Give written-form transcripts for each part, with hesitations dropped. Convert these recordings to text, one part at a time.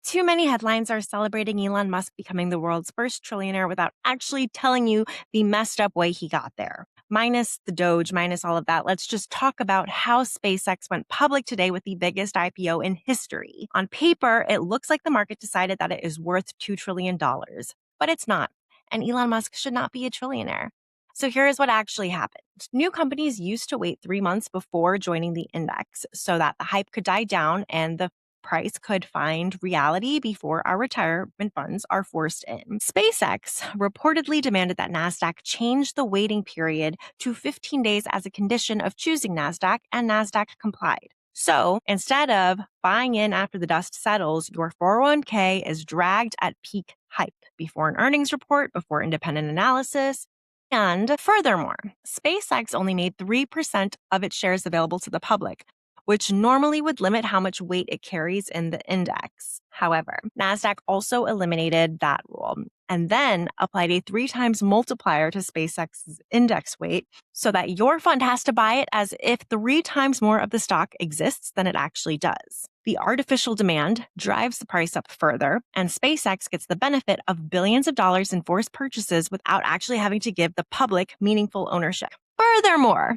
Too many headlines are celebrating Elon Musk becoming the world's first trillionaire without actually telling you the messed up way he got there. Minus the Doge, minus all of that, let's just talk about how SpaceX went public today with the biggest IPO in history. On paper, it looks like the market decided that it is worth $2 trillion, but it's not. And Elon Musk should not be a trillionaire. So here's what actually happened. New companies used to wait 3 months before joining the index so that the hype could die down and the price could find reality before our retirement funds are forced in. SpaceX reportedly demanded that NASDAQ change the waiting period to 15 days as a condition of choosing NASDAQ, and NASDAQ complied. So instead of buying in after the dust settles, your 401k is dragged at peak hype before an earnings report, before independent analysis. And furthermore, SpaceX only made 3% of its shares available to the public, which normally would limit how much weight it carries in the index. However, NASDAQ also eliminated that rule and then applied a 3 times multiplier to SpaceX's index weight so that your fund has to buy it as if 3 times more of the stock exists than it actually does. The artificial demand drives the price up further, and SpaceX gets the benefit of billions of dollars in forced purchases without actually having to give the public meaningful ownership. Furthermore,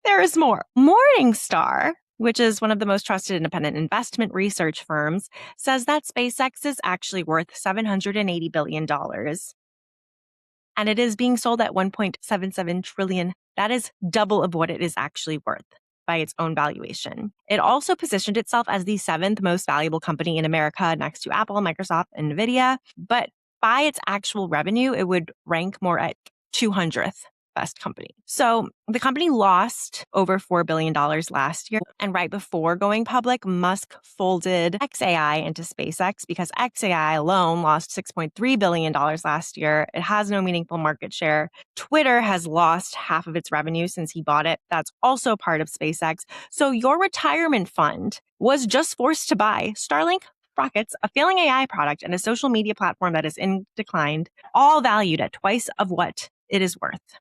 there is more. Morningstar, which is one of the most trusted independent investment research firms, says that SpaceX is actually worth $780 billion. And it is being sold at $1.77 trillion. That is double of what it is actually worth by its own valuation. It also positioned itself as the 7th most valuable company in America next to Apple, Microsoft, and Nvidia. But by its actual revenue, it would rank more at 200th best company. So the company lost over $4 billion last year. And right before going public, Musk folded XAI into SpaceX because XAI alone lost $6.3 billion last year. It has no meaningful market share. Twitter has lost half of its revenue since he bought it. That's also part of SpaceX. So your retirement fund was just forced to buy Starlink, Rockets, a failing AI product, and a social media platform that is in decline, all valued at twice of what it is worth.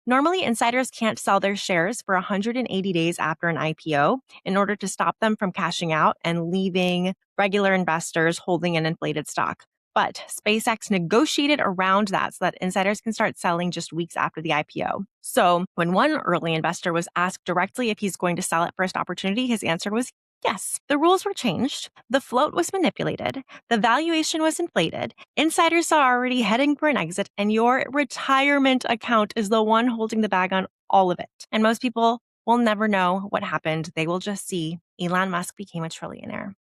Normally, insiders can't sell their shares for 180 days after an IPO in order to stop them from cashing out and leaving regular investors holding an inflated stock. But SpaceX negotiated around that so that insiders can start selling just weeks after the IPO. So when one early investor was asked directly if he's going to sell at first opportunity, his answer was yes. The rules were changed, the float was manipulated, the valuation was inflated, insiders are already heading for an exit, and your retirement account is the one holding the bag on all of it. And most people will never know what happened. They will just see Elon Musk became a trillionaire.